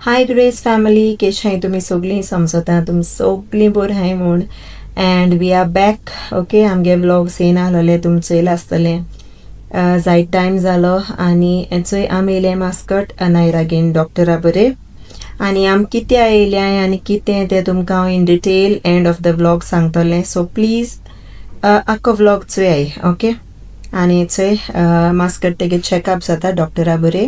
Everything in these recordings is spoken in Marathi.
हाय ग्रेस फॅमिली, केश हाय तुमी सगळीं समजता तुमी सगळीं बरी हाय म्हूण. And we are back. Okay, आमगे व्लॉग्स येना आसलेले, तुमचे येयला आसतले. जायत टायम जालो आनी हेचोय आमी येयले मास्कट नायरागेन डॉक्टरा बरे. आनी आम कितें येयल्याय आनी कितें तें तुमकां हांव in detail end of the vlog सांगतलें. सो प्लीज आख्खो व्लॉग चोय. ओके, आनी चोय मास्कट तेगे चॅकअप जाता डॉक्टरा बरे.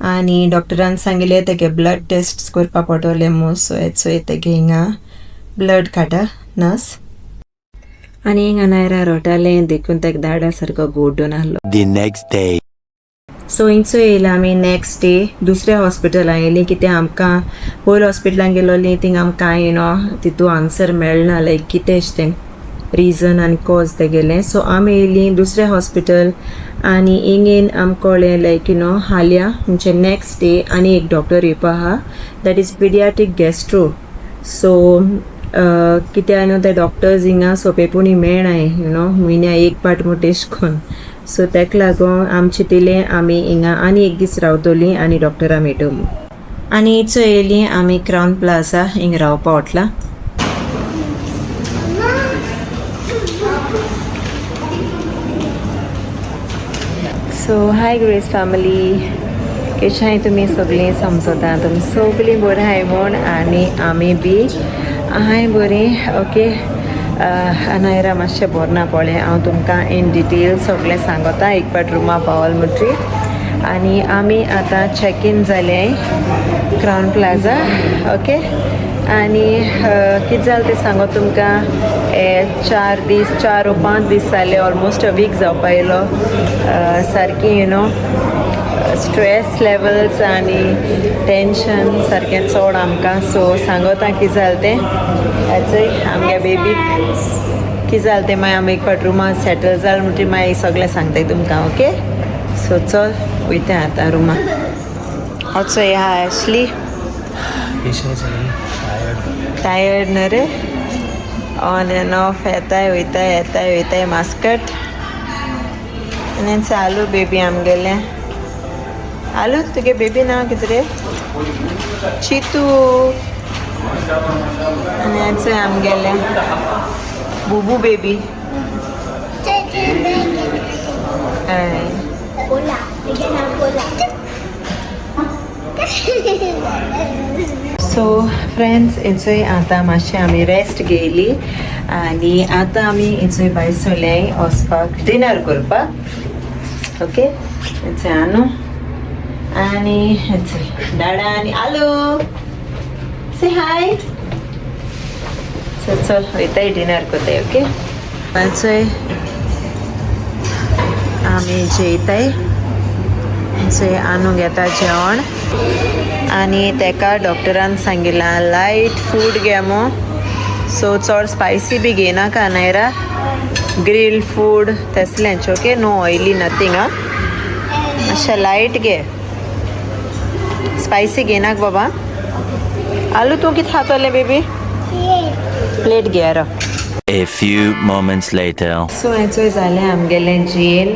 आनी डॉक्टरान सांगिल्लें तेगे ब्लड टेस्ट करपा पडटले मू. सो हेचोय तेगे हिंगा ब्लड काडा नस. आनी हिंगा नायरा रोटालें देखून तेका धाडा सारको गोडून आहलो. The next day. सो हिंचो येयला आमी नेक्स्ट डे दुसऱ्या हॉस्पिटलान येयली, कितें आमकां पयले हॉस्पिटलान गेलोली थिंग आमकां कांय तितू आन्सर मेळना, लायक कितेंच तें रिजन आनी कॉज ते गेलें. सो आमी येयली दुसऱ्या हॉस्पिटल आनी हिंगेन आमकां कळ्ळें लायक हाल्या म्हणजे नेक्स्ट डे आनी एक डॉक्टर येवपा आहा, दॅट इज पिडियाट्रीक गॅस्ट्रो. सो कित्याक ते डॉक्टर्स हिंगा सोंपेपणी मेळनाय म्हयन्या एक पाट म्हूण तेश कोन्न. सो तेका लागून आमी चिंतिल्लें आमी हिंगा आनी एक दीस रावतलीं आनी डॉक्टरा मेळटलीं. आनी हिचो येयलीं आमी क्राउन प्लाझा हिंग रावपा वतलां. सो हाय ग्रेस फॅमिली, कशें हाय तुमी सगळीं समजता तुमी सगळीं बरीं हाय म्हूण. आनी आमी बी हाय बरीं. ओके, नायरा मातशें बरें ना पळय, हांव तुमकां इन डिटेल सगळें सांगता एक पाट रुमा पावल म्हणटी. आनी आमी आतां चॅक इन जाले क्राउन प्लाझा. ओके, आनी कितें जालें तें सांगो तुमकां. 4 वा 5 दीस जाले, ऑलमोस्ट अ वीक जावपा येयलो. सारकी स्ट्रेस लेवल्स आनी टेंशन सारकें चड आमकां. सो सांगोता कितें जालें तें. हेचोय आमगे बेबीक कितें जालें तें मागीर आमी एक पाट रुमान सेटल जाल म्हणटी मागीर सगळें सांगताय तुमकां. ओके, सो चल वयता आतां रुमा. असो ह्या ॲशली टायर्ड न्हू रे, ऑन एंड ऑफ येताय वयताय मास्कट. आनी चालू बेबी आमगेलें. आलू तुगे बेबी नांव कितें रे? चितू. आनी हेचोय आमगेलें बुबू बेबी. सो फ्रेंड्स, हेचोय आतां मातशें आमी रेस्ट घेयली आनी आतां आमी हेचोय भायर सोयल्याय वचपाक डिनर करपाक. ओके, हेचोय आनू आनी हेचोय दाडा आनी आलू से हाय. चल वयताय डिनर कोताय. ओके, हेचोय आमी जेयताय. हेचोय आनू घेता जेवण आनी तेका डॉक्टरान सांगिलां लायट फूड घे मो. सो चड स्पायसी बी घेयनाका नायरा, ग्रिल फूड तेसलेंच. Okay, no oily nothing. मातशें लायट घे, स्पायसी घेयनाक बाबा. आलू तूं कितें खातोलें बेबी? प्लेट घे रा. A few moments later. So हेचोय जालें आमगेलें जेल.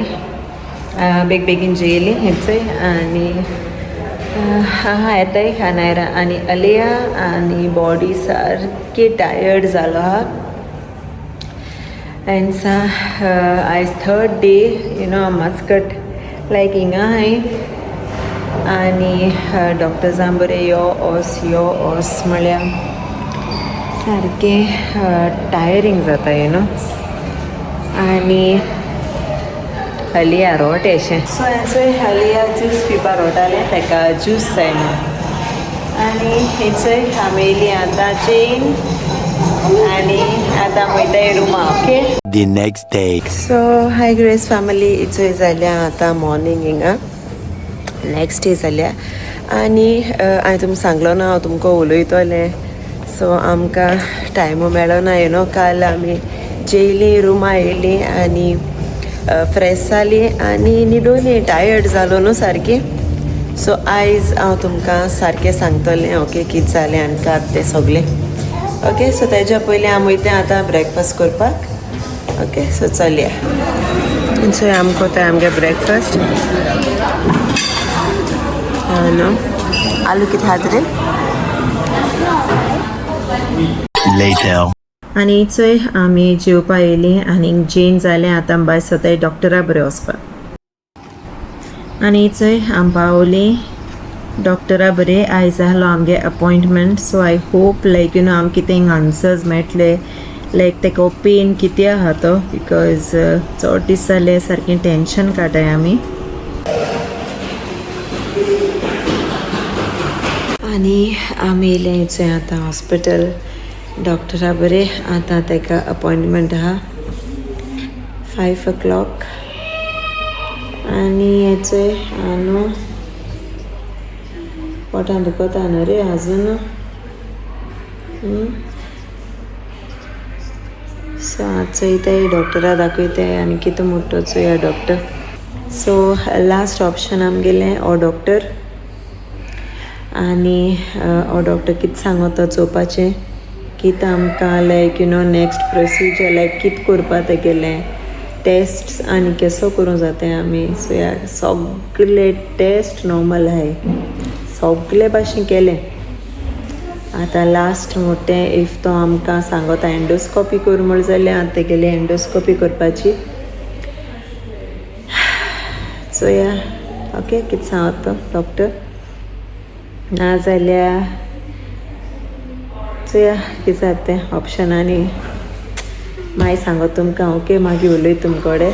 बेगीन जेयली हेचोय. आनी येताय नायरा आनी अलिया आनी बॉडी सारकी टायर्ड जालो आहा. एंड आयज 3rd डे मास्कट लायक हिंगा हाय. आनी डॉक्टर्सां बरें यो वोस म्हळ्यार सारकें टायरींग जाता आनी अलिया रोट एशें. सो हेचोय अलिया ज्यूस पिवपा रोटालें, तेका ज्यूस जाय न्हू. आनी हेचोय आमी येयली आतां जेन आनी आतां वयताय रुमा. Okay, The next day. So hi Grace family, हेचोय जाल्या आतां मॉर्निंग हिंगा नेक्स्ट डे जाल्या. आनी हांवें तुमकां सांगलो ना हांव तुमकां उलयतलें. सो आमकां टायमू मेळना. काल आमी जेयली, रुमा येयली आनी फ्रेश जाली आनी न्हिदून टायर्ड जालो न्हू सारकी. सो आयज हांव तुमकां सारकें सांगतलें. ओके, कितें जालें आनी कात तें सगलें. ओके, सो तेज्या पयलीं आमी वयता आतां ब्रेकफास्ट करपाक. ओके, सो चलया. सो आमकां कोताय आमगे ब्रेकफास्ट. हॅलो आलू किती हात रे Later. आनी चोय आमी जेवपा येयली आनी जेन जालें आतां बाय सताय डॉक्टरा बरें वचपा आनी चोय आम पावली डॉक्टरा बरें आयज आहलो आमगे अपॉयंटमेंट सो आय होप लायक आम कितें आन्सर्स मेळटले लायक तेका पेन कितें आहा तो बिकॉज चड दीस जाले सारकें टेंशन काटाय आमी आनी आमी येयले चोय आतां हॉस्पिटल डॉक्टरा बरें आतां तेका अपॉयंटमेंट आहा 5 o'clock आनी हेचोय न्हू पोटान दुखोता न्हू रे आजून सो आज चोयताय डॉक्टरा दाखयताय आनी कितें म्हणटा चोया डॉक्टर सो लास्ट ऑप्शन आमगेलें हो डॉक्टर आनी हो डॉक्टर कितें सांगता चोवपाचें कितें आमकां लायक नेक्स्ट प्रोसिजर लायक कितें करपा तेगेलें टेस्ट आनी केसो करूं जाताय आमी सो ह्या सगळे टेस्ट नॉर्मल आहाय सगळे भाशेन केलें आतां लास्ट मोठें इफ तो आमकां सांगता एंडोस्कोपी कर म्हूण जाल्यार आतां तेगेली एंडोस्कोपी करपाची सो या ओके कितें सांगता तो डॉक्टर नाजाल्यार चोया कितें जाता तें ऑप्शनांनी मागीर सांगो तुमकां ओके मागीर उलय तुमकोडे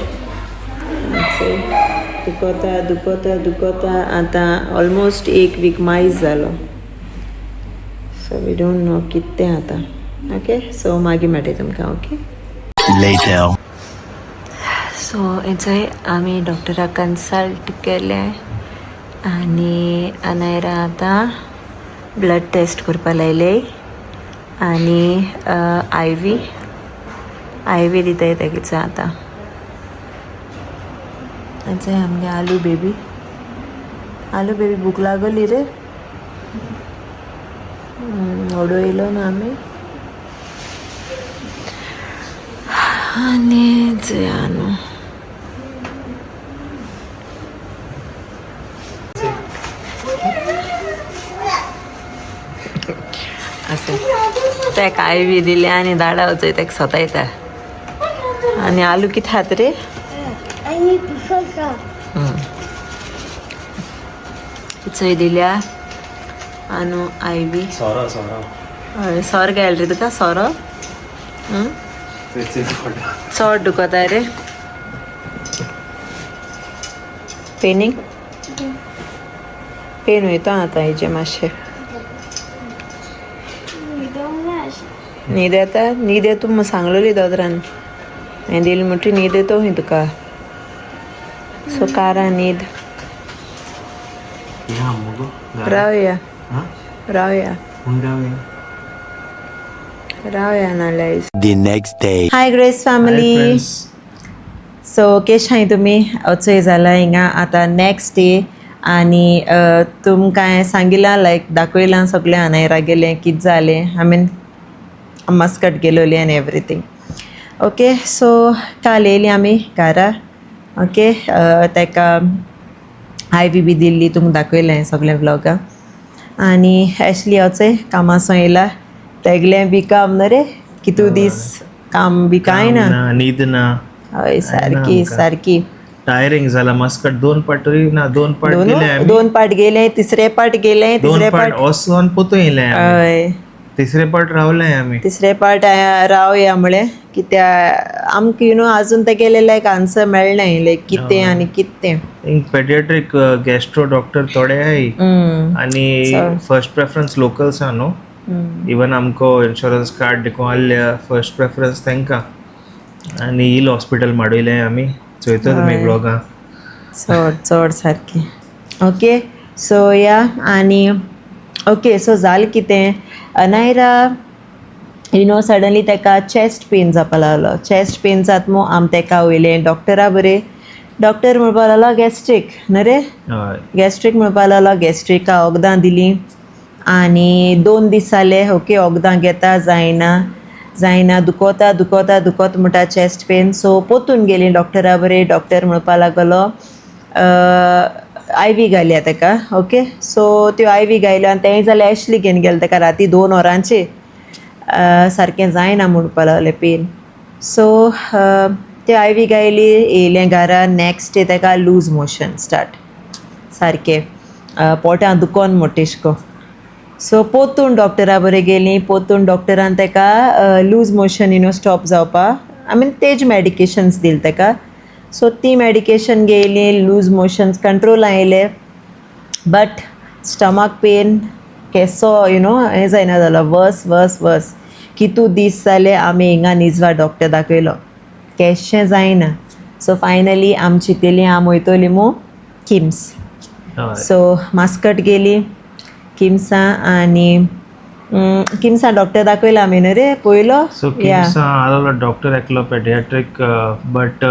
दुखोता आतां ऑलमोस्ट 1 वीक मायज जालो सो वी डोंट नो कितें आतां ओके सो मागीर मेळटा तुमकां ओके Later. सो हेचोय आमी डॉक्टराक कन्सल्ट केलें आनी अनायरा आतां ब्लड टेस्ट करपा लायले आनी आय वी दिताय तेगेचो आतां हेचोय आमगे आलू बेबी भूक लागली रे ओडो येयलो ना आमी आनी चोया न्हू तेका आय वी दिले आनी धाडा वचय तेका सोतायता आनी आलू कितें खात रे चोय दिल्या आनू आय वी हय सोर घाल रे तुका सोरो चड दुखोता रे पेनींग पेन वयता आतां हेजें मातशें न्हीद येता न्हीद येता तूं सांगलोली दोतोरान हांवें दिली म्हणटी न्हीद येतो खंय तुका सो कारा न्हीद रावया नाल्यार The next day. Hi Grace family so केश हाय तुमी वचोय जाला हिंगा आतां नेक्स्ट डे आनी तुमकां सांगिलां लायक दाखयलां सगळें अनायरा गेलें कितें जालें आय मीन मस्कट गेलोली आनी एवरीथींग ओके सो काल येयली आमी घरा ओके तेका आय वी बी दिल्ली तुमकां दाखयलें सगळें व्लॉगा आनी ॲशली वचय कामासो येयला तेगलें बी काम न्हू रे कितू दीस काम बी कांय ना न्हीद ना हय सारकी टायरिंग जाला मस्कट दोन पार्ट गेले दोन पार्ट गेले तिसरे पार्ट गेले तिसरे पार्ट वचून पोतू येयले हय तिसरे पार्ट रावले आमी तिसरे पार्ट रावया म्हळें कित्या आमकां आजून ते गेले लायक आन्सर मेळनाय लायक कितें आनी कितें पेडियाट्रीक गॅस्ट्रो डॉक्टर थोडे आहाय आनी फर्स्ट प्रेफरन्स लोकल्स आहा न्हू इवन आमको इन्शुरन्स कार्ड देखून आहल्या फर्स्ट प्रेफरन्स तांकां आनी हिल हॉस्पिटल माडयलें आमी चोयता तुमी ब्लॉगां चड सारकें ओके सो या आनी ओके सो जालें कितें अनायरा सडनली तेका चॅस्ट पेन जावपा लागलो चॅस्ट पेन जात मू आम तेका वयलें डॉक्टरा बरें डॉक्टर म्हणपा लागलो गॅस्ट्रीक न्हू रे गॅस्ट्रीक म्हणपा लागलो गॅस्ट्रिका वखदां दिलीं आनी 2 दीस जाले ओके वखदां घेता जायना दुखोता म्हणटा चॅस्ट पेन सो पोतून गेलीं डॉक्टरा बरें डॉक्टर म्हणपा लागलो IV घाल्या ताका ओके. सो त्यो IV घायल्यो आनी तेंय जाल्यार एशली घेवन गेले ताका राती 2 वरांचे सारकें जायना म्हणपा लागलें पेन. सो ते IV घायली येयलें घरा. नेक्स्ट डे ताका लूज मोशन स्टार्ट सारकें पोटां दुखोन मोटेशको. सो पोतून डॉक्टरा बरें गेलीं. पोतून डॉक्टरान ताका लूज मोशन स्टॉप जावपा तेज मेडिकेशन्स दिले ताका. सो ती मेडिकेशन घेयली. लूज मोशन्स कंट्रोल आयले. बट स्टमक पेन केसो हें जायना जालो. वर्स कितू दीस जाले आमी हिंगा निजवा डॉक्टर दाखयलो केशें जायना. सो फायनली आमी चिंतिल्लीं आमी वयतलीं मू किम्स. सो मास्कट गेली किम्सा आनी किम्सा डॉक्टर दाखयलो आमी न्हू रे पयलो. सो किम्सा आलो डॉक्टर एकलो पेडियाट्रिक बट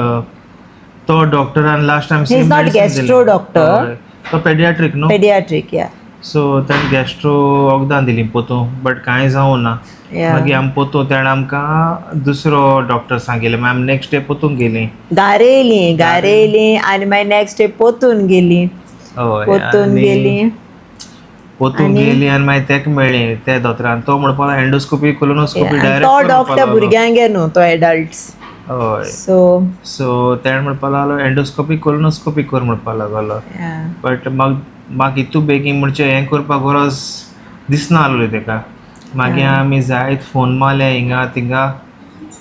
तो डॉक्टरान last time he is not gastro doctor. तो पेडियाट्रिक न्हू. पेडियाट्रिक या. सो ताणें गॅस्ट्रो वखदां दिलीं पोतू बट कांय जावं ना. मागीर आमी पोतू ताणें आमकां दुसरो डॉक्टर सांगिल्लें. मागीर आमी नेक्स्ट डे पोतूंक गेलीं. गारेली आनी मागीर नेक्स्ट डे पोतून गेली. पोतून गेली आनी मागीर तेका मेळ्ळी ते दोतोरान. तो म्हणपाक लागलो एंडोस्कोपी कोलोनोस्कोपी डायरेक्ट. तो डॉक्टर भुरग्यांगे न्हू तो एडल्ट्स. हय. सो ताणें म्हणपाक लागलो एंडोस्कोपी कोलोनोस्कोपी कर म्हणपाक लागलो. बट म्हाका इतू बेगीन म्हणचे हें करपाक गरज दिसना आसली ताका. मागीर आमी जायत फोन मारले हिंगा थिंगा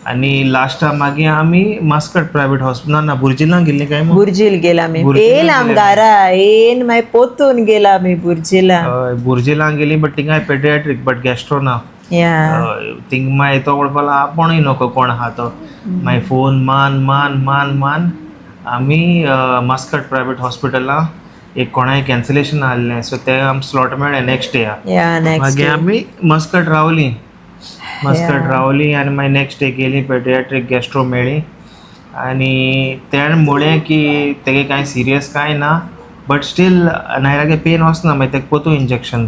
आनी लास्टाक मागीर आमी मास्कट प्रायवेट हॉस्पिटल ना बुर्जिलां गेल्लीं काय बुर्जील गेला आमी. येयल आम घरा येन मागीर पोतून गेला आमी बुर्जिला. बुर्जिलां गेलीं बट थिंगा पेडियाट्रिक बट गॅस्ट्रो ना. थिंग मागीर तो म्हणपाक लागलो आपुणूय नको कोण आहा तो. मागीर फोन मान आमी मास्कट प्रायवेट हॉस्पिटलां एक कोणाय कॅन्सलेशन आहलें. सो ते आमकां स्लॉट मेळ्ळें नेक्स्ट डे. मागीर आमी मस्कट रावलीं आनी मागीर नेक्स्ट डे गेलीं. पेडियाट्रिक गॅस्ट्रो मेळ्ळी आनी तेणें म्हळें की तेगे कांय सिरियस कांय ना बट स्टील नायरागे पेन वचना. मागीर तेका पोतू इंजेक्शन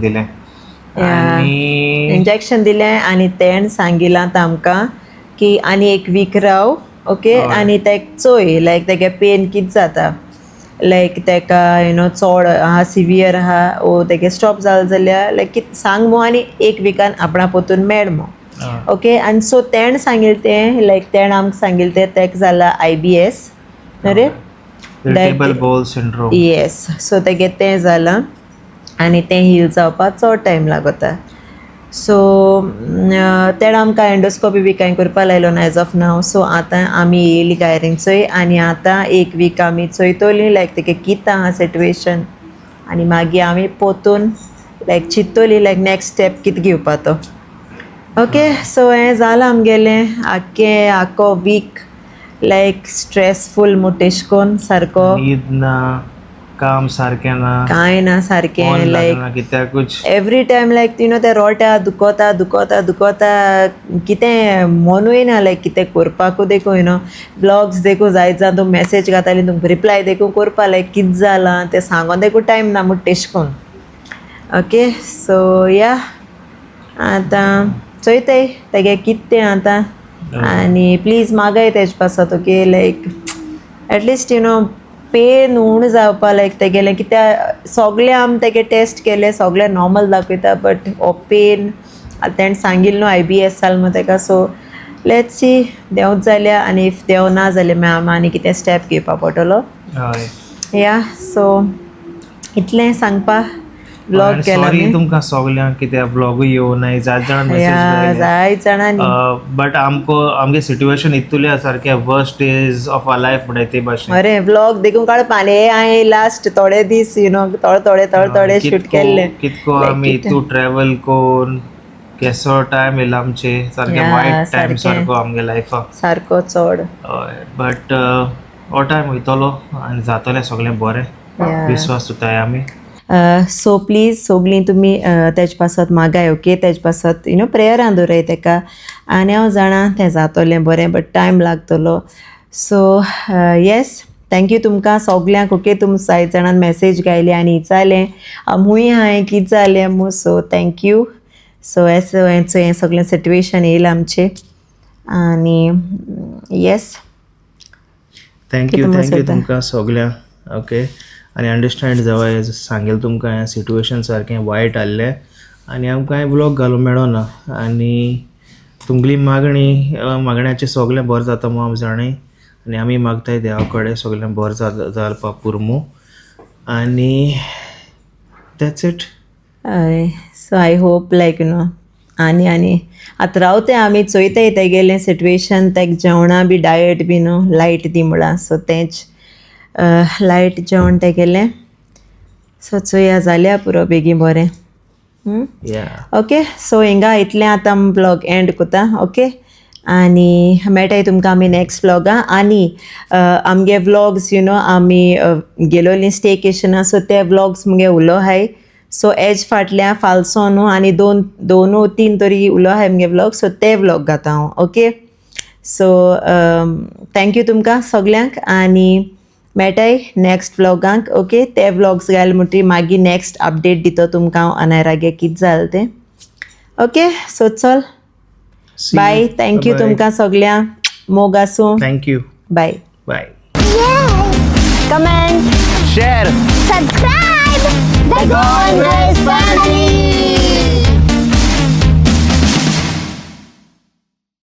दिलें आनी तेणें सांगिलां आमकां की आनी एक वीक राव ओके. आनी तेका चोय लायक तेगे पेन कितें जाता लायक तेका चोड आहा सिवियर आहा ओ तेगे स्टॉप जालें जाल्यार लायक कितें सांग मो आनी एक विकान आपणा पोतून मेळ मो ओके. आनी सो तेणें सांगिल्लें तें लायक तेणें आमकां सांगिल्लें तें तेका जाला IBS रे irritable bowel syndrome. Yes. So तेगे तें जालां आनी तें हील जावपाक चड टायम लागता. सो तेणें आमकां एंडोस्कोपी बी कांय करपा लायलो ना एज ऑफ नाव. सो आतां आमी येयलीं गायरींग चोय आनी आतां एक वीक आमी चोयतलीं लायक तेगे कितें आहा सिट्युएशन आनी मागीर आमी पोतून लायक चिंततलीं लायक नेक्स्ट स्टेप कितें घेवपा तो ओके. सो हें जालां आमगेलें आख्खो वीक लायक स्ट्रेसफूल मोटेश कोन सारको. न्हीद ना काम सारकें ना कांय ना सारकें लायक कित्याकूच एवरी टायम लायक ते रोट्या दुखोता कितें मनूय ना लायक कितें करपाकू देखून ब्लॉग्स देखून जायत जावन तूं मॅसेज घाताली तुमकां रिप्लाय देखून करपा लायक कितें जालां तें सांगोन देखून टायम ना म्हूण तेश कोन ओके. सो या आतां चोयताय तेगे कितें तें आतां आनी प्लीज मागाय तेज पासत ओके. लायक एटलिस्ट पेन उण जावपा लायक तेगेलें कित्याक सगळें आमी तेगे टेस्ट केले सगळें नॉर्मल दाखयता बट हो पेन तेणें सांगिल्लें न्हू IBS जाल मो तेका. सो लेट्स सी देंवच जाल्या आनी इफ देंव ना जाल्यार मागीर आमी आनी कितें स्टेप घेवपा पडटलो. या सो इतलें सांगपा ब्लॉग केला तुमकां सगल्यांक कित्याक ब्लॉगूय येवनाय जायत जाणांनी बट आमगे सिट्युएशन इतुलें सारकें worst days of our life म्हणटाय ते भाशेन. अरे ब्लॉग देखून काडपा न्ही हांवें लास्ट थोडे दीस थोडे शूट केल्ले कितको आमी इतू ट्रॅव्हल कोन केसो टायम येयला आमचे सारकें वायट टायम सारको आमगे लायफाक सारको चड. हय बट हो टायम वयतलो आनी जातलें सगळें बरें विश्वास उरताय आमी. सो प्लीज सगळीं तुमी तेज पासत मागाय ओके. तेज पासत प्रेयरान दवराय तेका आनी हांव जाणां तें जातलें बरें बट टायम लागतलो. सो येस थँक्यू तुमकां सगल्यांक ओके. तुम जायत जाणांन मॅसेज घायली आनी विचारलें आमूय हांवें कितें जालें मू. So thank you. सो हें सगळें सिट्युएशन येयलां आमचें आनी येस थँक्यू तुमकां सगल्यांक ओके. आनी अंडरस्टँड जावं सांगेल तुमकां हें सिट्युएशन सारकें वायट आहलें आनी आमकां कांय ब्लॉग घालूंक मेळना आनी तुमगेली मागण्याचें सगळें बरें जाता मू आमी जाणाय आनी आमी मागताय देवा कडेन सगळें बरें जावपा पुरमू आनी दॅट्स इट. हय सो आय होप लायक आनी आतां रावते आमी चोयताय तेगेलें सिट्युएशन तेक जेवणा बी डायट बी लायट दी म्हणला सो तेंच लायट जेवण तेगेलें सो चोया जाल्या पुरो बेगी बरें. ओके सो हिंगा इतलें आतां ब्लॉग एंड कोता ओके आनी मेळटाय तुमकां आमी नेक्स्ट ब्लॉगा आनी आमगे व्लॉग्स आमी गेलोलीं स्टेकेशना सो ते व्लॉग्स मुगे उलो हाय सो एज फाटल्या फालसो न्हू आनी दोन तीन तरी उलो हाय मुगे व्लॉग सो ते व्लॉग घाता हांव ओके. सो थँक्यू तुमकां सगल्यांक आनी मेळटाय नेक्स्ट व्लॉगांक ओके. ते व्लॉग्स घायल म्हणटी मागीर नेक्स्ट अपडेट दितो तुमकां हांव अनायरागे कितें जालें तें ओके. सो चल बाय. थँक्यू तुमकां सगल्यांक मोग आसूं. Thank you. Bye bye. Comment, Share. subscribe. The